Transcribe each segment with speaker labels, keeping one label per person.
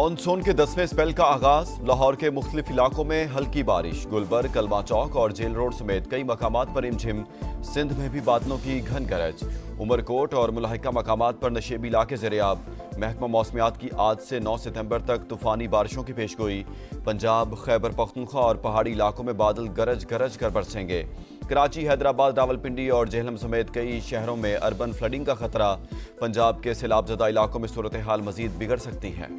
Speaker 1: Monsoon के 10वें spell का आगाज। लाहौर के मुख्तलिफ इलाकों में हल्की बारिश। गुलबर्ग, कलमा चौक और जेल रोड समेत कई मकामात पर रिमझिम। सिंध में भी बादलों की घन गरज। उमरकोट और मुलाहिका मकामात पर नशेबी इलाके ज़ेर-ए-आब। महकमा मौसमियात की आज से 9 सितंबर तक तूफानी बारिशों की पेशगोई। पंजाब, खैबर पख्तूनख्वा और पहाड़ी इलाकों में बादल गरज गरज कर बरसेंगे। कराची, हैदराबाद, रावलपिंडी और जेहलम समेत कई शहरों में अर्बन फ्लडिंग का खतरा। पंजाब के सैलाबजदा इलाकों में सूरत हाल मजीद बिगड़ सकती है।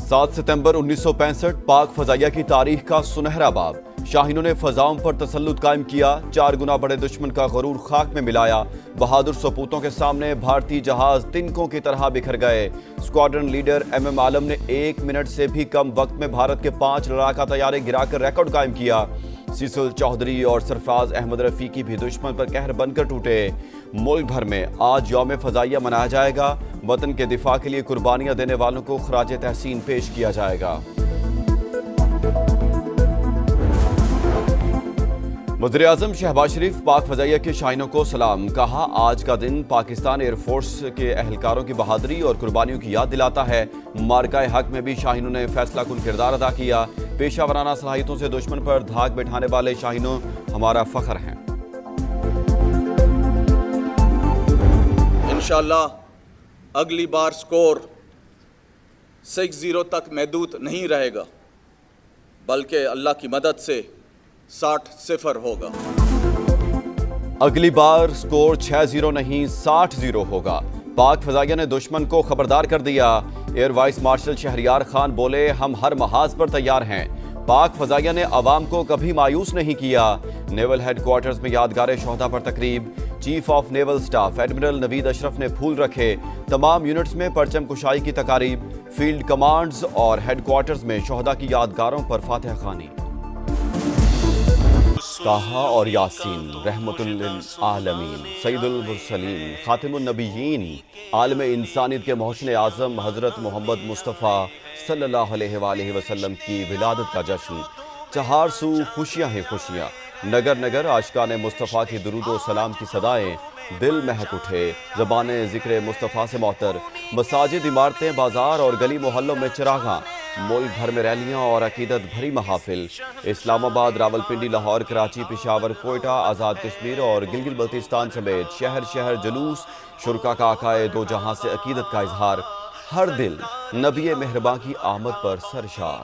Speaker 1: 7 सितंबर 1965 पाक फजाइया की तारीख का सुनहरा बाब। शाहीनों ने फजाओं पर तसल्लुत कायम किया। 4 गुना बड़े दुश्मन का गरूर खाक में मिलाया। बहादुर सपूतों के सामने भारतीय जहाज तिनकों की तरह बिखर गए। स्क्वाड्रन लीडर MM आलम ने 1 मिनट से भी कम वक्त में भारत के 5 लड़ाका तैयारे गिराकर रिकॉर्ड कायम किया। सीसल चौधरी और सरफराज अहमद रफीकी भी दुश्मन पर कहर बनकर टूटे। मुल्क भर में आज यौम फजाइया मनाया जाएगा। वतन के दिफा के लिए कुर्बानियां देने वालों को खराज तहसीन पेश किया जाएगा। वज़ीर आज़म शहबाज शरीफ पाक फजाइया के शाहीनों को सलाम। कहा, आज का दिन पाकिस्तान एयरफोर्स के अहलकारों की बहादुरी और कुर्बानियों की याद दिलाता है। मार्का हक में भी शाहीनों ने फैसला कुन किरदार अदा किया। पेशा वराना सलाहियतों से दुश्मन पर धाक बैठाने वाले शाहीनों हमारा फख्र हैं।
Speaker 2: इंशाअल्लाह अगली बार स्कोर 6-0 तक महदूद नहीं रहेगा, बल्कि अल्लाह की मदद से 60-0 होगा।
Speaker 1: अगली बार स्कोर 6-0 नहीं 60-0 होगा। पाक फजाइया ने दुश्मन को खबरदार कर दिया। Air vice marshal Shahriyar Khan बोले, हम हर महाज पर तैयार हैं। पाक फजाइया ने अवाम को कभी मायूस नहीं किया। नेवल हेडक्वार्टर्स में यादगार शोहदा पर तकरीब। Chief of naval staff admiral Naveed Ashraf ने फूल रखे। तमाम यूनिट्स में परचम कुशाई की तकारीब। फील्ड कमांड्स और हेडक्वार्टर्स में शोहदा की यादगारों पर फातिहा खानी। ताहा और यासीन रहमतुल लिल आलमीन, सैयदुल मुरसलीन, खातिमुन नबिय्यीन, आलम इंसानियत के मोहसिन आज़म हज़रत मोहम्मद मुस्तफ़ा सल्लल्लाहु अलैहि वसल्लम की विलादत का जश्न। चहार सू खुशियाँ हैं खुशियाँ। नगर नगर आशिकाने मुस्तफ़ा की दुरूद व सलाम की सदाएं। दिल महक उठे ज़बाने ज़िक्र मुस्तफ़ा से मौतर। मसाजिद, इमारतें, बाजार और गली मोहल्लों में चिरागां। मुल्क भर में रैलियां और अकीदत भरी महाफिल। इस्लामाबाद, रावलपिंडी, लाहौर, कराची, पेशावर, कोयटा, आज़ाद कश्मीर और गिलगित बल्तिस्तान समेत शहर शहर जुलूस। शुरका का आकाए दो जहां से अकीदत का इजहार। हर दिल नबी मेहरबां की आमद पर सरशार।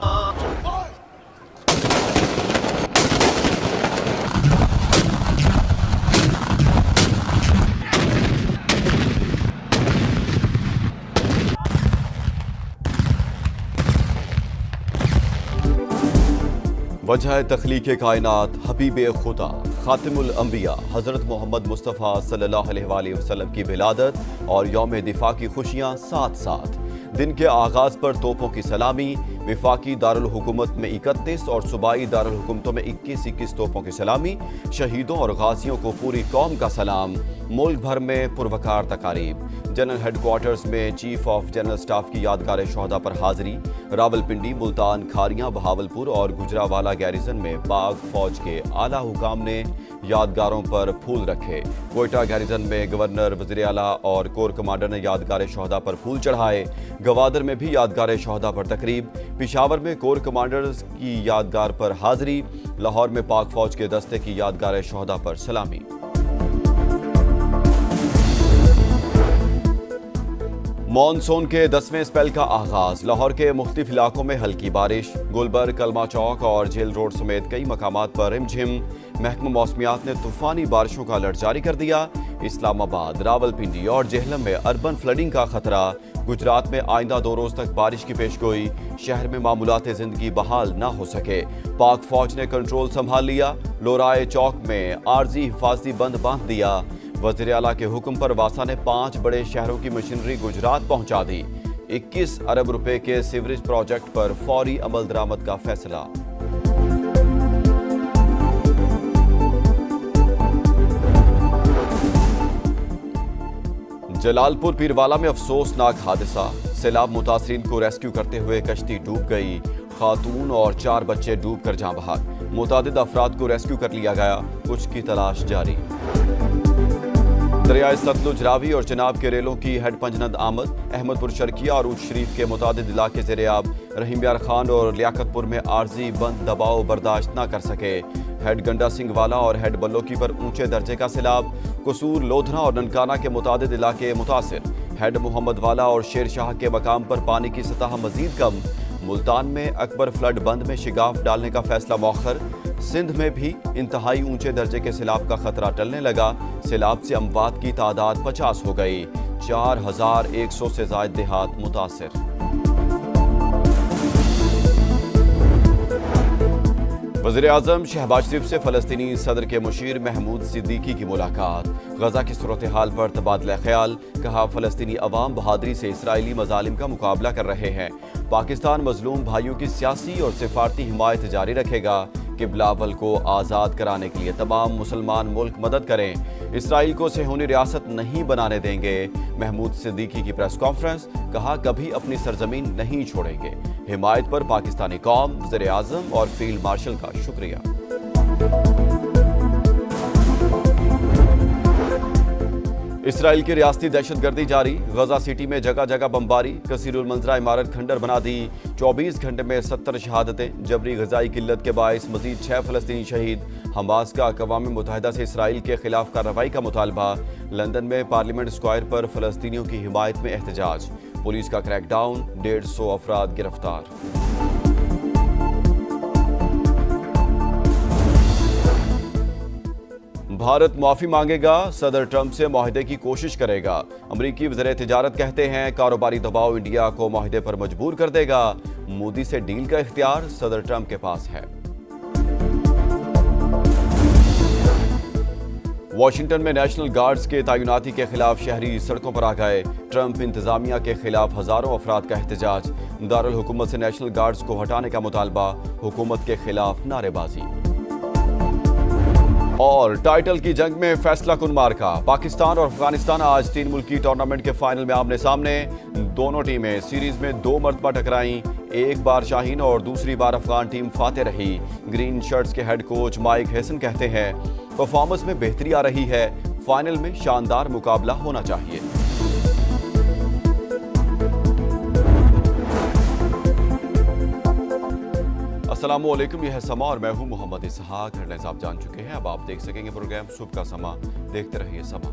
Speaker 1: वजह तख्लीक कायनात हबीब खुदा खातिमुल अंबिया हज़रत मोहम्मद मुस्तफ़ा सल्लल्लाहु अलैहि वसल्लम की विलादत और यौम दिफा की खुशियाँ साथ साथ। दिन के आगाज़ पर तोपों की सलामी। विफाकी दारुल हुकूमत में 31 और सूबाई दारुल हुकूमतों में 21 तोपों की सलामी। शहीदों और गाजियों को पूरी कौम का सलाम। मुल्क भर में पुरवकार तकारीब। जनरल हेडक्वार्टर्स में चीफ ऑफ जनरल स्टाफ की यादगार शोहदा पर हाजिरी। रावलपिंडी, मुल्तान, खारियां, बहावलपुर और गुजरावाला गैरिजन में पाक फौज के आला हुकाम ने यादगारों पर फूल रखे। कोयटा गैरिजन में गवर्नर, वज़ीर आला और कोर कमांडर ने यादगार शोहदा पर फूल चढ़ाए। गवादर में भी यादगार शोहदा पर तकरीब। पेशावर में कोर कमांडर्स की यादगार पर हाजिरी। लाहौर में पाक फौज के दस्ते की यादगार शोहदा पर सलामी। मॉनसून के 10वें स्पेल का आगाज। लाहौर के मुख्तलिफ इलाकों में हल्की बारिश। गुलबर्ग, कलमा चौक और जेल रोड समेत कई मकामात पर रिमझिम। महकमा मौसमियात ने तूफानी बारिशों का अलर्ट जारी कर दिया। इस्लामाबाद, रावलपिंडी और जेहलम में अर्बन फ्लडिंग का खतरा। गुजरात में आइंदा 2 रोज तक बारिश की पेशगोई। शहर में मामूलात जिंदगी बहाल ना हो सके। पाक फौज ने कंट्रोल संभाल लिया। लोराए चौक में आर्जी हिफाजती बंद बांध दिया। वज़ीर आला के हुक्म पर वासा ने 5 बड़े शहरों की मशीनरी गुजरात पहुंचा दी। 21 अरब रुपए के सीवरेज प्रोजेक्ट पर फौरी अमल दरामद का फैसला। जलालपुर पीरवाला में अफसोसनाक हादसा। सैलाब मुतासरीन को रेस्क्यू करते हुए कश्ती डूब गई। खातून और 4 बच्चे डूब कर जाँ बहक। मुतादिद अफराद को रेस्क्यू कर लिया गया। कुछ की तलाश जारी। दरियाए सतलुज, रावी और चिनाब के रेलों की हेड पंजनद आमद। अहमदपुर शर्किया और ऊट शरीफ के मुतादिद इलाके ज़ेर-ए-आब। रहीम यार खान और लियाकतपुर में आर्जी बंद दबाव बर्दाश्त न कर सके। हेड गंडा सिंह वाला और हेड बल्लोकी पर ऊंचे दर्जे का सैलाब। कसूर, लोधना और ननकाना के मुतादिद इलाके मुतासिर। हेड मोहम्मद वाला और शेर शाह के मकाम पर पानी की सतह मजीद कम। मुल्तान में अकबर फ्लड बंद में शिगाफ डालने का फैसला मौखर। सिंध में भी इंतहाई ऊंचे दर्जे के सैलाब का खतरा टलने लगा। सैलाब से अमवात की तादाद 50 हो गई। 4100 से जायद देहात मुतासिर। वज़ीर-ए-आज़म शहबाज शरीफ से फ़लस्तीनी सदर के मुशीर महमूद सिद्दीकी की मुलाकात। गजा की सूरत हाल पर तबादला ख्याल। कहा, फ़लस्तीनी अवाम बहादुरी से इसराइली मज़ालिम का मुकाबला कर रहे हैं। पाकिस्तान मजलूम भाइयों की सियासी और सिफारती हिमायत जारी रखेगा कि बिलावल को आज़ाद कराने के लिए तमाम मुसलमान मुल्क मदद करें। इसराइल को सेहूनी रियासत नहीं बनाने देंगे। महमूद सिद्दीकी की प्रेस कॉन्फ्रेंस। कहा, कभी अपनी सरजमीन नहीं छोड़ेंगे। हिमायत पर पाकिस्तानी कौम, वज़ीर-ए-आज़म और फील्ड मार्शल का शुक्रिया। इसराइल की रियासती दहशतगर्दी जारी। गजा सिटी में जगह जगह बमबारी। कसीरुल मंजरा इमारत खंडर बना दी। 24 घंटे में 70 शहादतें। जबरी गजाई किल्लत के बायस मजीद 6 फ़लस्तीनी शहीद। हमास का अक़वाम मुत्तहिदा से इसराइल के खिलाफ कार्रवाई का मुतालबा। लंदन में पार्लियामेंट स्क्वायर पर फ़लस्तीनियों की हिमायत में एहतजाज। पुलिस का क्रैकडाउन, 150 अफराद गिरफ्तार। भारत माफी मांगेगा, सदर ट्रंप से मुआहदे की कोशिश करेगा। अमरीकी वज़ीर तिजारत कहते हैं कारोबारी दबाव इंडिया को मुआहदे पर मजबूर कर देगा। मोदी से डील का इख्तियार सदर ट्रंप के पास है। वाशिंगटन में नेशनल गार्ड्स के तैनाती के खिलाफ शहरी सड़कों पर आ गए। ट्रंप इंतजामिया के खिलाफ हजारों अफराद का एहतजाज। दारुल हुकूमत से नेशनल गार्ड्स को हटाने का मुतालबा। हुकूमत के खिलाफ नारेबाजी। और टाइटल की जंग में फैसला कुन मार्का। पाकिस्तान और अफगानिस्तान आज 3 मुल्की टूर्नामेंट के फाइनल में आमने सामने। दोनों टीमें सीरीज में 2 मरतबा टकराईं। एक बार शाहीन और दूसरी बार अफगान टीम फाते रही। ग्रीन शर्ट्स के हेड कोच माइक हेसन कहते हैं परफॉर्मेंस में बेहतरी आ रही है। फाइनल में शानदार मुकाबला होना चाहिए। अस्सलामुअलैकुम, यह है समा और मैं हूं मोहम्मद इसहाक। हेडलाइंस आप जान चुके हैं, अब आप देख सकेंगे प्रोग्राम सुबह का समा। देखते रहिए समा।